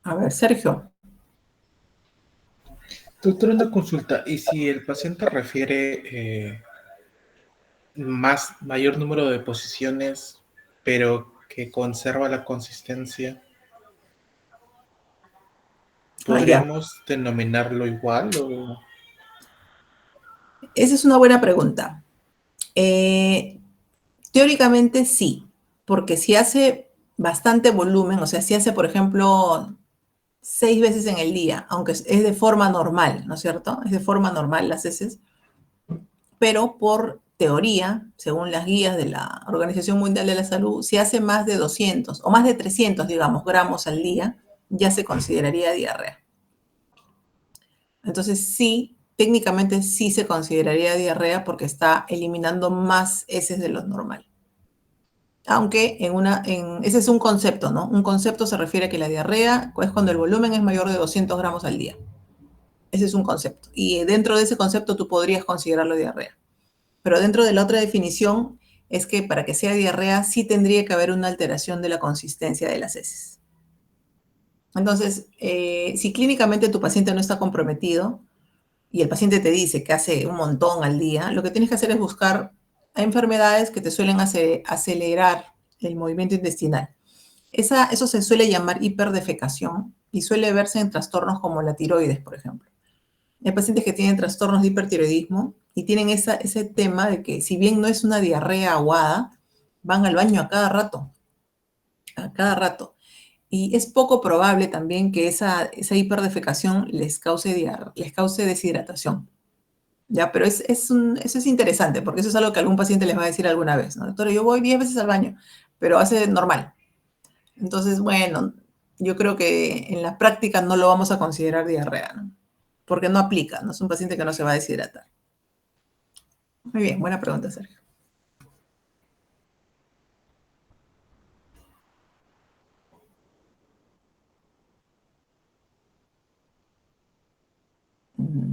A ver, Sergio. Doctor, una consulta. ¿Y si el paciente refiere mayor número de posiciones, pero que conserva la consistencia, Ya. podríamos denominarlo igual o...? Esa es una buena pregunta. Teóricamente sí, porque si hace bastante volumen, o sea, si hace, por ejemplo, 6 veces en el día, aunque es de forma normal, ¿no es cierto? Es de forma normal las heces, pero por teoría, según las guías de la Organización Mundial de la Salud, si hace más de 200 o más de 300, digamos, gramos al día, ya se consideraría diarrea. Entonces sí, técnicamente sí se consideraría diarrea porque está eliminando más heces de lo normal. Aunque ese es un concepto, ¿no? Un concepto se refiere a que la diarrea es cuando el volumen es mayor de 200 gramos al día. Ese es un concepto. Y dentro de ese concepto tú podrías considerarlo diarrea. Pero dentro de la otra definición es que para que sea diarrea sí tendría que haber una alteración de la consistencia de las heces. Entonces, si clínicamente tu paciente no está comprometido y el paciente te dice que hace un montón al día, lo que tienes que hacer es buscar enfermedades que te suelen acelerar el movimiento intestinal. Eso se suele llamar hiperdefecación y suele verse en trastornos como la tiroides, por ejemplo. Hay pacientes que tienen trastornos de hipertiroidismo y tienen ese tema de que si bien no es una diarrea aguada, van al baño a cada rato. Y es poco probable también que esa hiperdefecación les cause deshidratación. Ya, pero eso es interesante, porque eso es algo que algún paciente les va a decir alguna vez, ¿no? Doctora, yo voy 10 veces al baño, pero hace normal. Entonces, bueno, yo creo que en la práctica no lo vamos a considerar diarrea, ¿no? Porque no aplica, no es un paciente que no se va a deshidratar. Muy bien, buena pregunta, Sergio.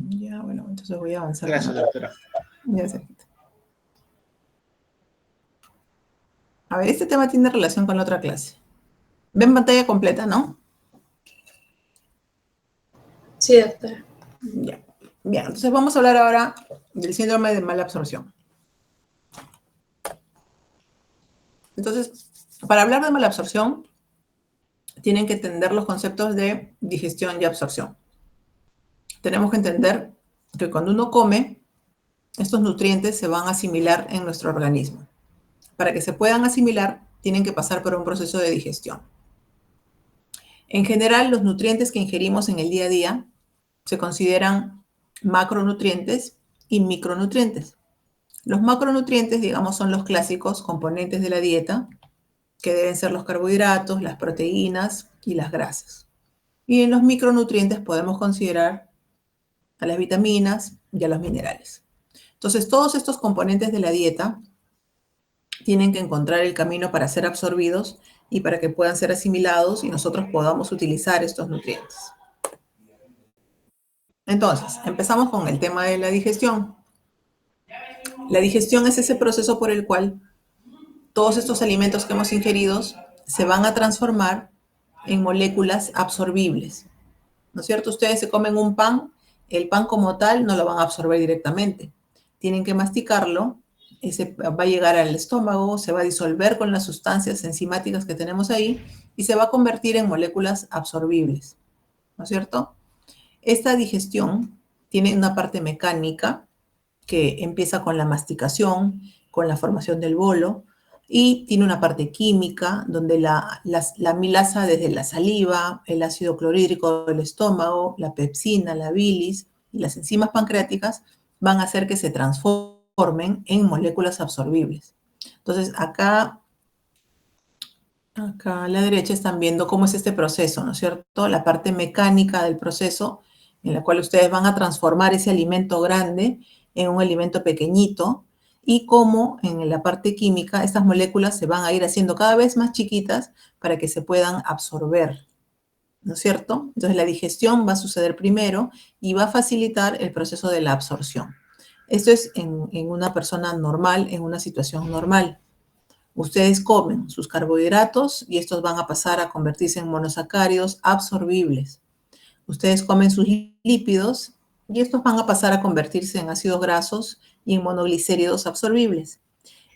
Ya, bueno, entonces voy a avanzar. Gracias, doctora. Ya, Sergio. A ver, este tema tiene relación con la otra clase. Ven pantalla completa, ¿no? Sí, doctora. Ya. Bien, entonces vamos a hablar ahora del síndrome de mala absorción. Entonces, para hablar de mala absorción, tienen que entender los conceptos de digestión y absorción. Tenemos que entender que cuando uno come, estos nutrientes se van a asimilar en nuestro organismo. Para que se puedan asimilar, tienen que pasar por un proceso de digestión. En general, los nutrientes que ingerimos en el día a día se consideran macronutrientes y micronutrientes. Los macronutrientes, digamos, son los clásicos componentes de la dieta, que deben ser los carbohidratos, las proteínas y las grasas. Y en los micronutrientes podemos considerar a las vitaminas y a los minerales. Entonces, todos estos componentes de la dieta tienen que encontrar el camino para ser absorbidos y para que puedan ser asimilados y nosotros podamos utilizar estos nutrientes. Entonces, empezamos con el tema de la digestión. La digestión es ese proceso por el cual todos estos alimentos que hemos ingerido se van a transformar en moléculas absorbibles. ¿No es cierto? Ustedes se comen un pan, el pan como tal no lo van a absorber directamente. Tienen que masticarlo, ese va a llegar al estómago, se va a disolver con las sustancias enzimáticas que tenemos ahí y se va a convertir en moléculas absorbibles. ¿No es cierto? Esta digestión tiene una parte mecánica que empieza con la masticación, con la formación del bolo, y tiene una parte química donde la amilasa desde la saliva, el ácido clorhídrico del estómago, la pepsina, la bilis y las enzimas pancreáticas van a hacer que se transformen en moléculas absorbibles. Entonces, acá a la derecha están viendo cómo es este proceso, ¿no es cierto? La parte mecánica del proceso en la cual ustedes van a transformar ese alimento grande en un alimento pequeñito y cómo en la parte química estas moléculas se van a ir haciendo cada vez más chiquitas para que se puedan absorber, ¿no es cierto? Entonces la digestión va a suceder primero y va a facilitar el proceso de la absorción. Esto es en una persona normal, en una situación normal. Ustedes comen sus carbohidratos y estos van a pasar a convertirse en monosacáridos absorbibles. Ustedes comen sus lípidos y estos van a pasar a convertirse en ácidos grasos y en monoglicéridos absorbibles.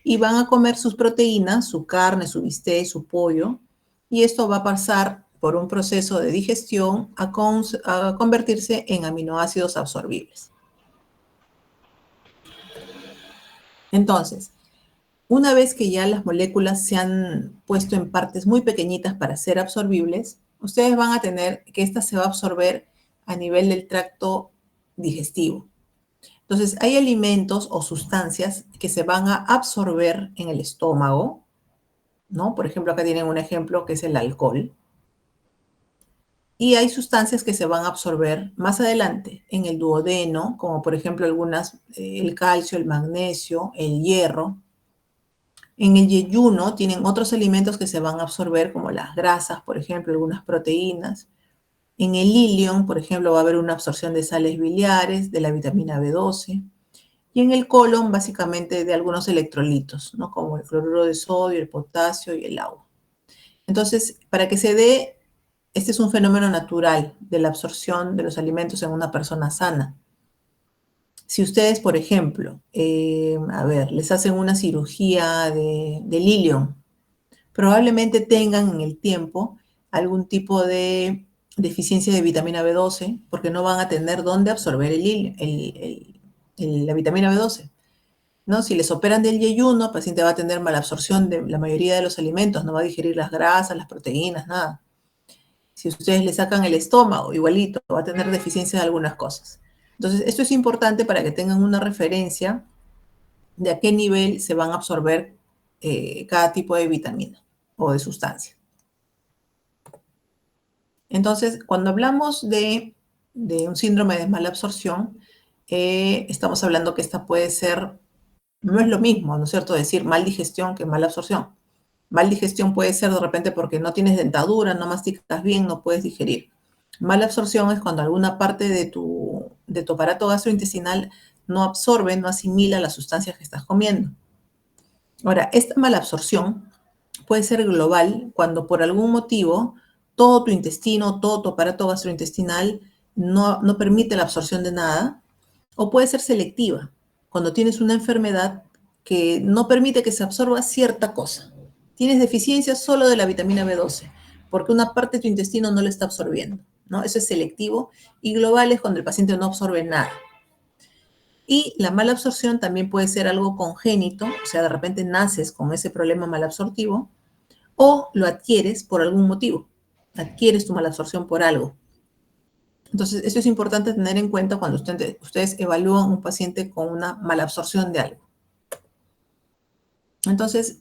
Y van a comer sus proteínas, su carne, su bistec, su pollo, y esto va a pasar por un proceso de digestión a convertirse en aminoácidos absorbibles. Entonces, una vez que ya las moléculas se han puesto en partes muy pequeñitas para ser absorbibles, ustedes van a tener que esta se va a absorber a nivel del tracto digestivo. Entonces, hay alimentos o sustancias que se van a absorber en el estómago, ¿no? Por ejemplo, acá tienen un ejemplo que es el alcohol. Y hay sustancias que se van a absorber más adelante en el duodeno, como por ejemplo algunas, el calcio, el magnesio, el hierro. En el yeyuno tienen otros alimentos que se van a absorber, como las grasas, por ejemplo, algunas proteínas. En el ilion, por ejemplo, va a haber una absorción de sales biliares, de la vitamina B12. Y en el colon, básicamente, de algunos electrolitos, ¿no? Como el cloruro de sodio, el potasio y el agua. Entonces, para que se dé, este es un fenómeno natural de la absorción de los alimentos en una persona sana. Si ustedes, por ejemplo, les hacen una cirugía del ilion, probablemente tengan en el tiempo algún tipo de deficiencia de vitamina B12, porque no van a tener dónde absorber la vitamina B12. ¿No? Si les operan del yeyuno, el paciente va a tener malabsorción de la mayoría de los alimentos, no va a digerir las grasas, las proteínas, nada. Si ustedes le sacan el estómago, igualito, va a tener deficiencia de algunas cosas. Entonces, esto es importante para que tengan una referencia de a qué nivel se van a absorber cada tipo de vitamina o de sustancia. Entonces, cuando hablamos de un síndrome de mala absorción, estamos hablando que esta puede ser, no es lo mismo, ¿no es cierto?, decir mal digestión que mala absorción. Mal digestión puede ser de repente porque no tienes dentadura, no masticas bien, no puedes digerir. Mala absorción es cuando alguna parte de tu aparato gastrointestinal no absorbe, no asimila las sustancias que estás comiendo. Ahora, esta mala absorción puede ser global cuando por algún motivo todo tu intestino, todo tu aparato gastrointestinal no permite la absorción de nada, o puede ser selectiva, cuando tienes una enfermedad que no permite que se absorba cierta cosa. Tienes deficiencia solo de la vitamina B12, porque una parte de tu intestino no la está absorbiendo, ¿no? Eso es selectivo, y global es cuando el paciente no absorbe nada. Y la mala absorción también puede ser algo congénito, o sea, de repente naces con ese problema malabsortivo, o lo adquieres por algún motivo. Adquieres tu malabsorción por algo. Entonces, esto es importante tener en cuenta cuando ustedes evalúan un paciente con una malabsorción de algo. Entonces,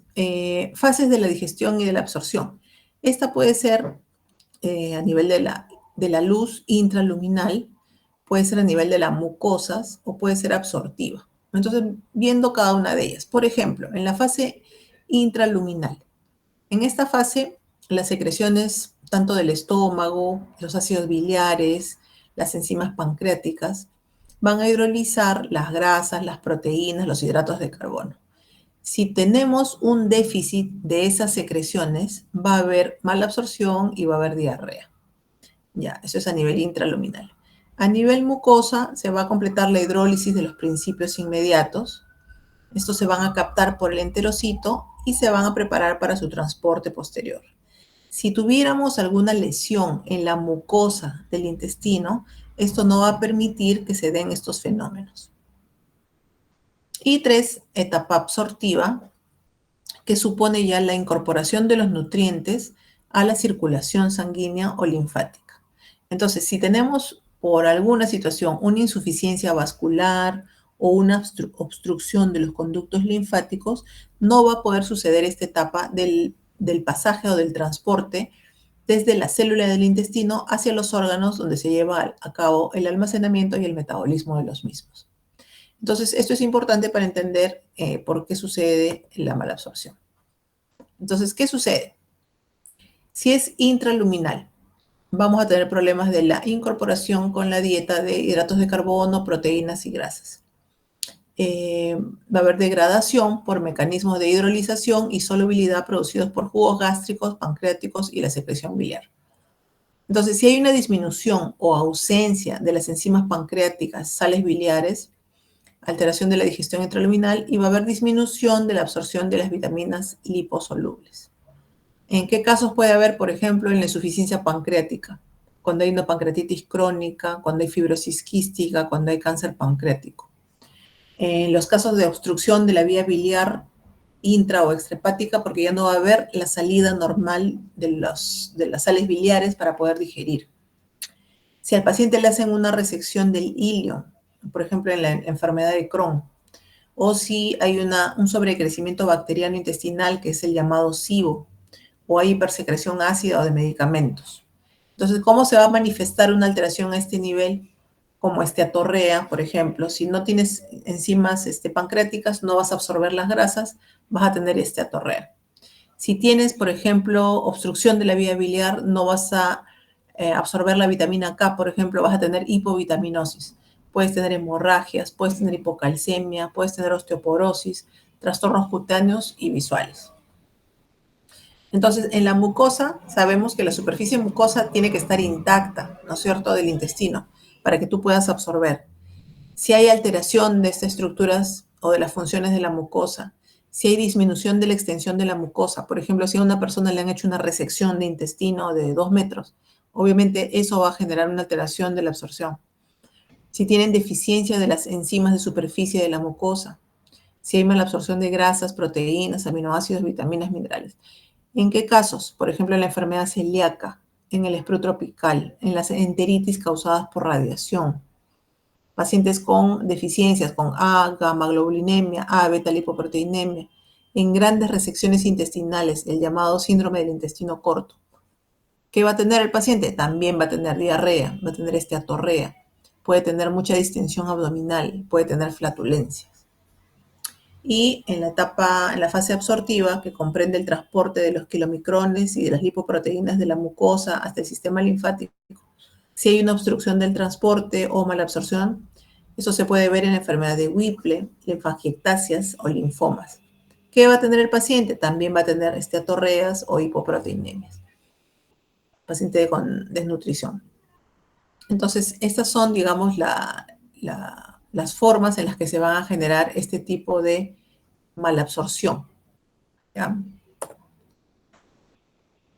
fases de la digestión y de la absorción. Esta puede ser a nivel de la luz intraluminal, puede ser a nivel de las mucosas o puede ser absortiva. Entonces, viendo cada una de ellas. Por ejemplo, en la fase intraluminal. En esta fase, las secreciones tanto del estómago, los ácidos biliares, las enzimas pancreáticas, van a hidrolizar las grasas, las proteínas, los hidratos de carbono. Si tenemos un déficit de esas secreciones, va a haber mala absorción y va a haber diarrea. Ya, eso es a nivel intraluminal. A nivel mucosa se va a completar la hidrólisis de los principios inmediatos. Estos se van a captar por el enterocito y se van a preparar para su transporte posterior. Si tuviéramos alguna lesión en la mucosa del intestino, esto no va a permitir que se den estos fenómenos. Y 3, etapa absortiva, que supone ya la incorporación de los nutrientes a la circulación sanguínea o linfática. Entonces, si tenemos por alguna situación una insuficiencia vascular o una obstrucción de los conductos linfáticos, no va a poder suceder esta etapa del pasaje o del transporte desde la célula del intestino hacia los órganos donde se lleva a cabo el almacenamiento y el metabolismo de los mismos. Entonces, esto es importante para entender por qué sucede la malabsorción. Entonces, ¿qué sucede? Si es intraluminal, vamos a tener problemas de la incorporación con la dieta de hidratos de carbono, proteínas y grasas. va a haber degradación por mecanismos de hidrolización y solubilidad producidos por jugos gástricos, pancreáticos y la secreción biliar. Entonces, si hay una disminución o ausencia de las enzimas pancreáticas, sales biliares, alteración de la digestión intraluminal y va a haber disminución de la absorción de las vitaminas liposolubles. ¿En qué casos puede haber, por ejemplo, en la insuficiencia pancreática? Cuando hay una pancreatitis crónica, cuando hay fibrosis quística, cuando hay cáncer pancreático. En los casos de obstrucción de la vía biliar intra o extrahepática, porque ya no va a haber la salida normal de las sales biliares para poder digerir. Si al paciente le hacen una resección del ilio, por ejemplo en la enfermedad de Crohn, o si hay un sobrecrecimiento bacteriano intestinal que es el llamado SIBO, o hay hipersecreción ácida o de medicamentos. Entonces, ¿cómo se va a manifestar una alteración a este nivel? Como esteatorrea, por ejemplo. Si no tienes enzimas pancreáticas, no vas a absorber las grasas, vas a tener esteatorrea. Si tienes, por ejemplo, obstrucción de la vía biliar, no vas a absorber la vitamina K, por ejemplo, vas a tener hipovitaminosis. Puedes tener hemorragias, puedes tener hipocalcemia, puedes tener osteoporosis, trastornos cutáneos y visuales. Entonces, en la mucosa, sabemos que la superficie mucosa tiene que estar intacta, ¿no es cierto?, del intestino, para que tú puedas absorber. Si hay alteración de estas estructuras o de las funciones de la mucosa, si hay disminución de la extensión de la mucosa, por ejemplo, si a una persona le han hecho una resección de intestino de 2 metros, obviamente eso va a generar una alteración de la absorción. Si tienen deficiencia de las enzimas de superficie de la mucosa, si hay mala absorción de grasas, proteínas, aminoácidos, vitaminas, minerales. ¿En qué casos? Por ejemplo, en la enfermedad celíaca, en el espluro tropical, en las enteritis causadas por radiación, pacientes con deficiencias, con A, gamma-globulinemia, A, beta-lipoproteinemia, en grandes resecciones intestinales, el llamado síndrome del intestino corto. ¿Qué va a tener el paciente? También va a tener diarrea, va a tener esteatorrea, puede tener mucha distensión abdominal, puede tener flatulencias. Y en la fase absortiva, que comprende el transporte de los kilomicrones y de las lipoproteínas de la mucosa hasta el sistema linfático, si hay una obstrucción del transporte o mala absorción, eso se puede ver en la enfermedad de Whipple, linfangiectasias o linfomas. ¿Qué va a tener el paciente? También va a tener esteatorreas o hipoproteinemias. Paciente con desnutrición. Entonces, estas son, digamos, las formas en las que se van a generar este tipo de malabsorción. ¿Ya?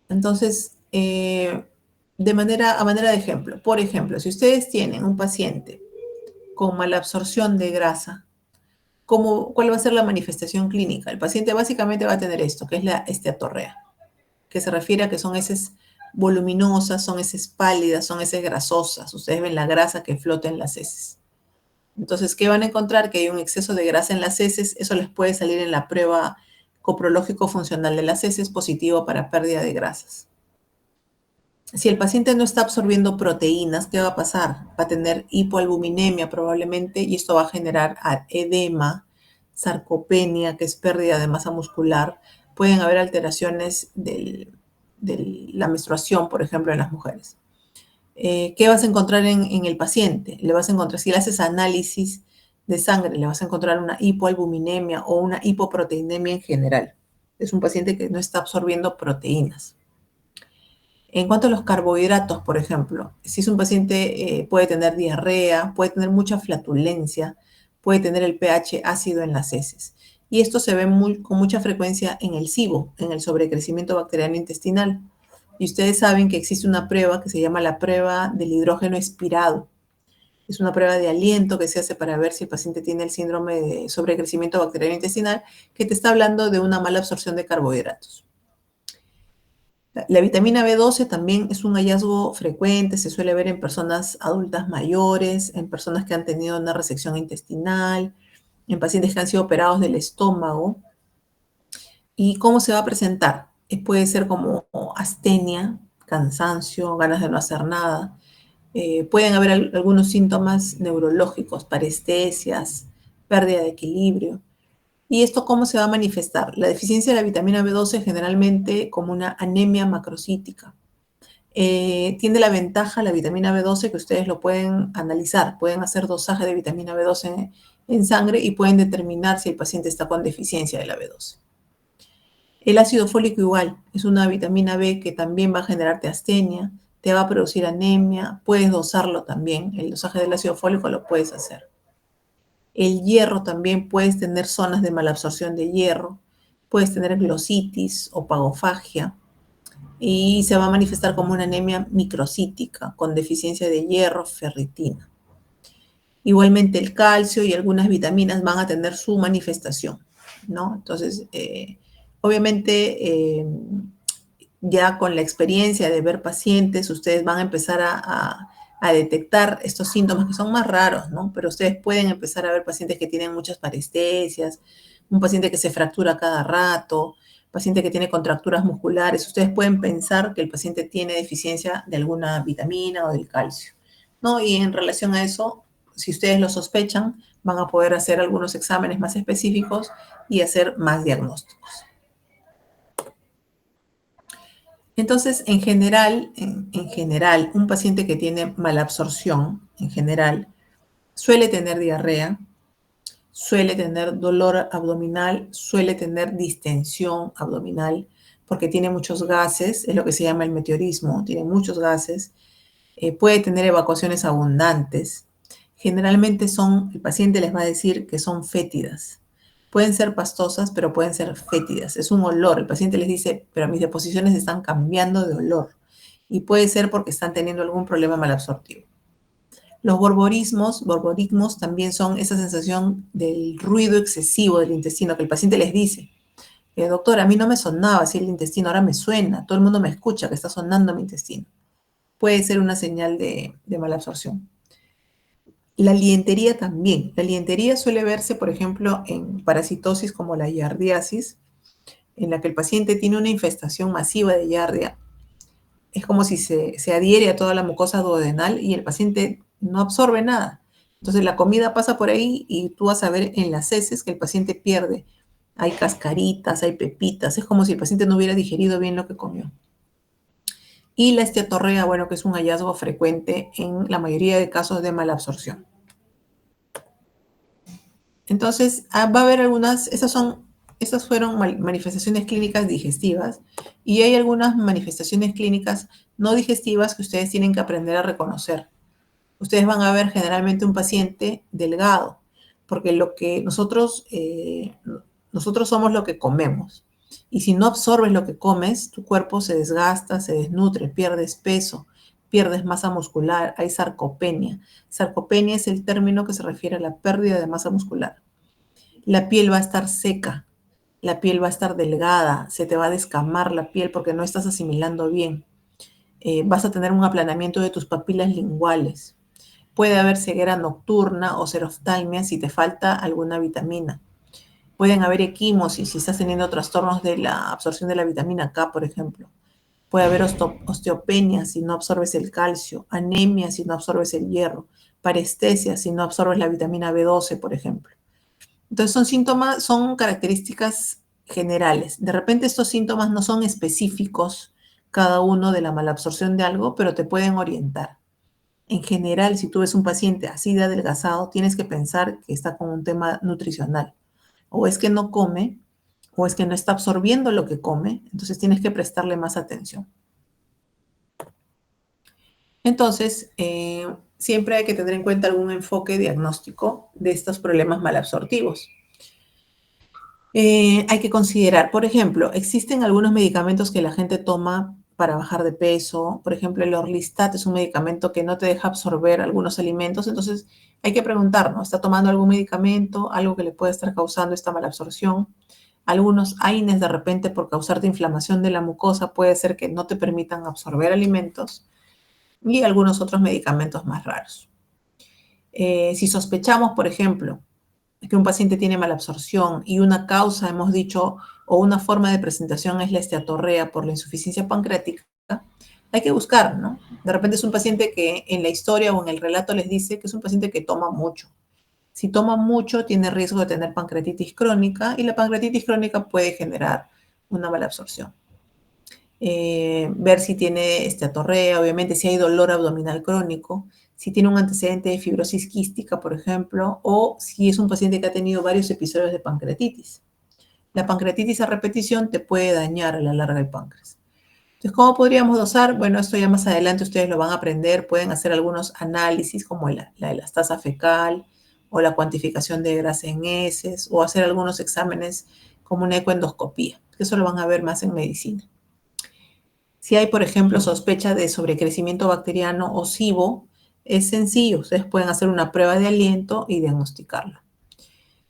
Entonces, a manera de ejemplo, por ejemplo, si ustedes tienen un paciente con malabsorción de grasa, ¿cuál va a ser la manifestación clínica? El paciente básicamente va a tener esto, que es la esteatorrea, que se refiere a que son heces voluminosas, son heces pálidas, son heces grasosas. Ustedes ven la grasa que flota en las heces. Entonces, ¿qué van a encontrar? Que hay un exceso de grasa en las heces. Eso les puede salir en la prueba coprológico funcional de las heces, positivo para pérdida de grasas. Si el paciente no está absorbiendo proteínas, ¿qué va a pasar? Va a tener hipoalbuminemia probablemente y esto va a generar edema, sarcopenia, que es pérdida de masa muscular. Pueden haber alteraciones de la menstruación, por ejemplo, en las mujeres. ¿Qué vas a encontrar en el paciente? Le vas a encontrar, si le haces análisis de sangre, le vas a encontrar una hipoalbuminemia o una hipoproteinemia en general. Es un paciente que no está absorbiendo proteínas. En cuanto a los carbohidratos, por ejemplo, si es un paciente puede tener diarrea, puede tener mucha flatulencia, puede tener el pH ácido en las heces. Y esto se ve con mucha frecuencia en el SIBO, en el sobrecrecimiento bacteriano intestinal. Y ustedes saben que existe una prueba que se llama la prueba del hidrógeno expirado. Es una prueba de aliento que se hace para ver si el paciente tiene el síndrome de sobrecrecimiento bacteriano intestinal, que te está hablando de una mala absorción de carbohidratos. La vitamina B12 también es un hallazgo frecuente, se suele ver en personas adultas mayores, en personas que han tenido una resección intestinal, en pacientes que han sido operados del estómago. ¿Y cómo se va a presentar? Puede ser como astenia, cansancio, ganas de no hacer nada. Pueden haber algunos síntomas neurológicos, parestesias, pérdida de equilibrio. ¿Y esto cómo se va a manifestar? La deficiencia de la vitamina B12 generalmente como una anemia macrocítica. Tiene la ventaja la vitamina B12 que ustedes lo pueden analizar, pueden hacer dosaje de vitamina B12 en sangre y pueden determinar si el paciente está con deficiencia de la B12. El ácido fólico igual, es una vitamina B que también va a generarte astenia, te va a producir anemia, puedes dosarlo también, el dosaje del ácido fólico lo puedes hacer. El hierro también, puedes tener zonas de malabsorción de hierro, puedes tener glositis o pagofagia y se va a manifestar como una anemia microcítica con deficiencia de hierro, ferritina. Igualmente el calcio y algunas vitaminas van a tener su manifestación, ¿no? Entonces, obviamente, ya con la experiencia de ver pacientes, ustedes van a empezar a detectar estos síntomas que son más raros, ¿no? Pero ustedes pueden empezar a ver pacientes que tienen muchas parestesias, un paciente que se fractura cada rato, paciente que tiene contracturas musculares. Ustedes pueden pensar que el paciente tiene deficiencia de alguna vitamina o del calcio, ¿no? Y en relación a eso, si ustedes lo sospechan, van a poder hacer algunos exámenes más específicos y hacer más diagnósticos. Entonces, en general, un paciente que tiene malabsorción, en general, suele tener diarrea, suele tener dolor abdominal, suele tener distensión abdominal, porque tiene muchos gases, es lo que se llama el meteorismo, tiene muchos gases, puede tener evacuaciones abundantes. Generalmente el paciente les va a decir que son fétidas. Pueden ser pastosas, pero pueden ser fétidas. Es un olor. El paciente les dice, pero mis deposiciones están cambiando de olor. Y puede ser porque están teniendo algún problema malabsortivo. Los borborismos también son esa sensación del ruido excesivo del intestino que el paciente les dice. Doctor, a mí no me sonaba así el intestino, ahora me suena. Todo el mundo me escucha que está sonando mi intestino. Puede ser una señal de malabsorción. La lientería también. La lientería suele verse, por ejemplo, en parasitosis como la giardiasis, en la que el paciente tiene una infestación masiva de giardia. Es como si se adhiere a toda la mucosa duodenal y el paciente no absorbe nada. Entonces la comida pasa por ahí y tú vas a ver en las heces que el paciente pierde. Hay cascaritas, hay pepitas. Es como si el paciente no hubiera digerido bien lo que comió. Y la esteatorrea, bueno, que es un hallazgo frecuente en la mayoría de casos de malabsorción. Entonces, va a haber esas fueron manifestaciones clínicas digestivas y hay algunas manifestaciones clínicas no digestivas que ustedes tienen que aprender a reconocer. Ustedes van a ver generalmente un paciente delgado, porque nosotros somos lo que comemos. Y si no absorbes lo que comes, tu cuerpo se desgasta, se desnutre, pierdes peso, pierdes masa muscular, hay sarcopenia. Sarcopenia es el término que se refiere a la pérdida de masa muscular. La piel va a estar seca, la piel va a estar delgada, se te va a descamar la piel porque no estás asimilando bien. Vas a tener un aplanamiento de tus papilas linguales. Puede haber ceguera nocturna o seroftalmia si te falta alguna vitamina. Pueden haber equimosis si estás teniendo trastornos de la absorción de la vitamina K, por ejemplo. Puede haber osteopenia si no absorbes el calcio, anemia si no absorbes el hierro, parestesia si no absorbes la vitamina B12, por ejemplo. Entonces son síntomas, son características generales. De repente estos síntomas no son específicos cada uno de la malabsorción de algo, pero te pueden orientar. En general, si tú ves un paciente así de adelgazado, tienes que pensar que está con un tema nutricional. O es que no come, o es que no está absorbiendo lo que come, entonces tienes que prestarle más atención. Entonces, siempre hay que tener en cuenta algún enfoque diagnóstico de estos problemas malabsortivos. Hay que considerar, por ejemplo, existen algunos medicamentos que la gente toma para bajar de peso. Por ejemplo, el Orlistat es un medicamento que no te deja absorber algunos alimentos. Entonces, hay que preguntar, ¿no? ¿Está tomando algún medicamento, algo que le puede estar causando esta malabsorción? Algunos AINES, de repente, por causarte inflamación de la mucosa, puede ser que no te permitan absorber alimentos. Y algunos otros medicamentos más raros. Si sospechamos, por ejemplo, que un paciente tiene malabsorción y una causa, hemos dicho, o una forma de presentación es la esteatorrea por la insuficiencia pancreática, hay que buscar, ¿no? De repente es un paciente que en la historia o en el relato les dice que es un paciente que toma mucho. Si toma mucho, tiene riesgo de tener pancreatitis crónica y la pancreatitis crónica puede generar una malabsorción. Ver si tiene esteatorrea, obviamente si hay dolor abdominal crónico, si tiene un antecedente de fibrosis quística, por ejemplo, o si es un paciente que ha tenido varios episodios de pancreatitis. La pancreatitis a repetición te puede dañar a la larga el páncreas. Entonces, ¿cómo podríamos dosar? Bueno, esto ya más adelante ustedes lo van a aprender. Pueden hacer algunos análisis como la elastasa fecal o la cuantificación de grasa en heces o hacer algunos exámenes como una ecoendoscopía. Eso lo van a ver más en medicina. Si hay, por ejemplo, sospecha de sobrecrecimiento bacteriano o SIBO, es sencillo. Ustedes pueden hacer una prueba de aliento y diagnosticarlo.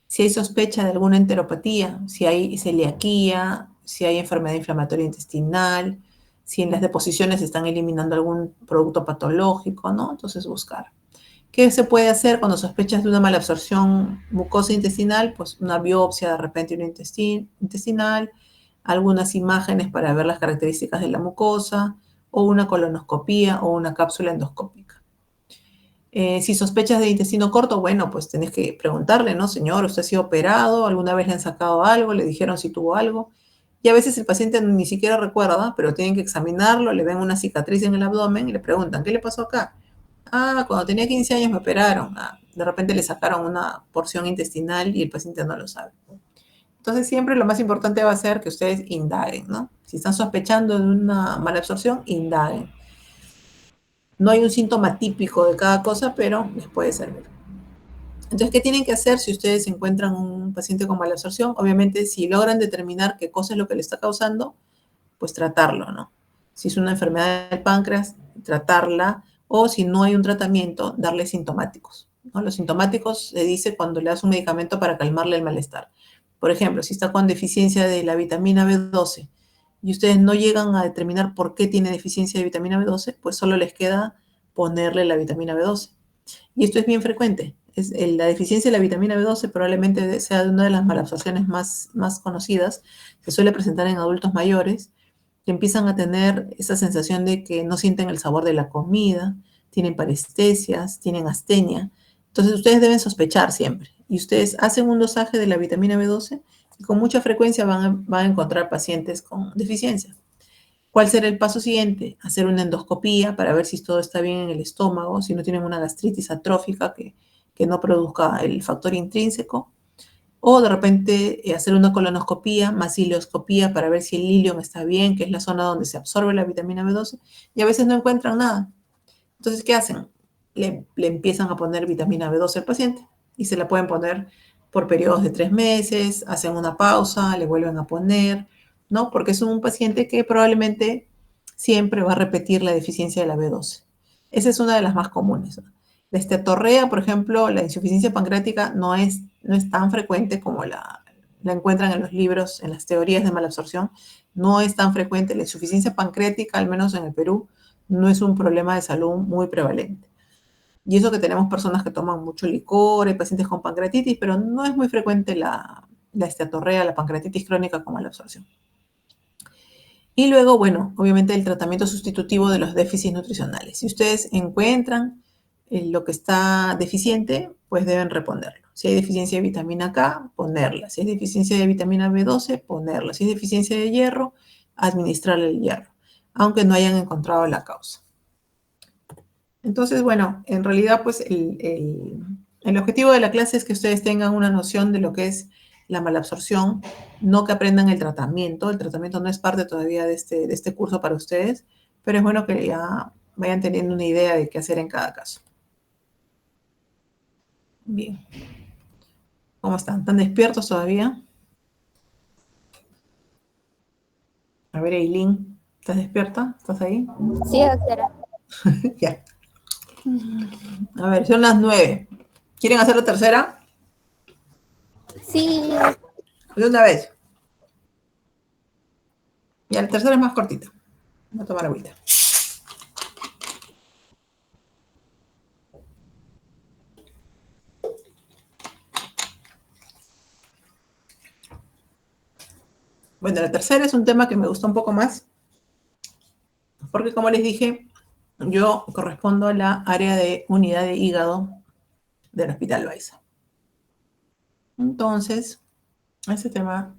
Si hay sospecha de alguna enteropatía, si hay celiaquía, si hay enfermedad inflamatoria intestinal, si en las deposiciones se están eliminando algún producto patológico, ¿no? Entonces buscar. ¿Qué se puede hacer cuando sospechas de una malabsorción mucosa intestinal? Pues una biopsia de repente intestinal, algunas imágenes para ver las características de la mucosa, o una colonoscopía o una cápsula endoscópica. Si sospechas de intestino corto, bueno, pues tenés que preguntarle, ¿no? Señor, ¿usted ha sido operado? ¿Alguna vez le han sacado algo? ¿Le dijeron si tuvo algo? Y a veces el paciente ni siquiera recuerda, pero tienen que examinarlo, le ven una cicatriz en el abdomen y le preguntan, ¿qué le pasó acá? Ah, cuando tenía 15 años me operaron. Ah, de repente le sacaron una porción intestinal y el paciente no lo sabe. Entonces siempre lo más importante va a ser que ustedes indaguen, ¿no? Si están sospechando de una mala absorción, indaguen. No hay un síntoma típico de cada cosa, pero les puede servir. Entonces, ¿qué tienen que hacer si ustedes encuentran un paciente con mala absorción? Obviamente, si logran determinar qué cosa es lo que le está causando, pues tratarlo, ¿no? Si es una enfermedad del páncreas, tratarla, o si no hay un tratamiento, darle sintomáticos, ¿no? Los sintomáticos se dice cuando le das un medicamento para calmarle el malestar. Por ejemplo, si está con deficiencia de la vitamina B12 y ustedes no llegan a determinar por qué tiene deficiencia de vitamina B12, pues solo les queda ponerle la vitamina B12. Y esto es bien frecuente. La deficiencia de la vitamina B12 probablemente sea una de las malabsorciones más conocidas. Se suele presentar en adultos mayores que empiezan a tener esa sensación de que no sienten el sabor de la comida, tienen parestesias, tienen astenia. Entonces ustedes deben sospechar siempre. Y ustedes hacen un dosaje de la vitamina B12 y con mucha frecuencia van a encontrar pacientes con deficiencia. ¿Cuál será el paso siguiente? Hacer una endoscopía para ver si todo está bien en el estómago, si no tienen una gastritis atrófica que no produzca el factor intrínseco. O de repente hacer una colonoscopía más ileoscopía para ver si el ilion está bien, que es la zona donde se absorbe la vitamina B12. Y a veces no encuentran nada. Entonces, ¿qué hacen? Le empiezan a poner vitamina B12 al paciente y se la pueden poner por periodos de 3 meses, hacen una pausa, le vuelven a poner, ¿no? Porque es un paciente que probablemente siempre va a repetir la deficiencia de la B12. Esa es una de las más comunes, ¿no? La esteatorrea, por ejemplo, la insuficiencia pancreática no es tan frecuente como la encuentran en los libros, en las teorías de malabsorción. No es tan frecuente. La insuficiencia pancreática, al menos en el Perú, no es un problema de salud muy prevalente. Y eso que tenemos personas que toman mucho licor, hay pacientes con pancreatitis, pero no es muy frecuente la esteatorrea, la pancreatitis crónica como la absorción. Y luego, bueno, obviamente el tratamiento sustitutivo de los déficits nutricionales. Si ustedes encuentran lo que está deficiente, pues deben reponerlo. Si hay deficiencia de vitamina K, ponerla. Si hay deficiencia de vitamina B12, ponerla. Si hay deficiencia de hierro, administrarle el hierro, aunque no hayan encontrado la causa. Entonces, bueno, en realidad, pues el objetivo de la clase es que ustedes tengan una noción de lo que es la malabsorción, no que aprendan el tratamiento. El tratamiento no es parte todavía de este curso para ustedes, pero es bueno que ya vayan teniendo una idea de qué hacer en cada caso. Bien. ¿Cómo están? ¿Están despiertos todavía? A ver, Eileen, ¿estás despierta? ¿Estás ahí? Sí, doctora. Ya. A ver, son las 9. ¿Quieren hacer la tercera? Sí, De una vez. Ya, la tercera es más cortita. Voy a tomar agüita. Bueno, la tercera es un tema que me gusta un poco más, porque como les dije, yo correspondo a la área de unidad de hígado del Hospital Baiza. Entonces, ese tema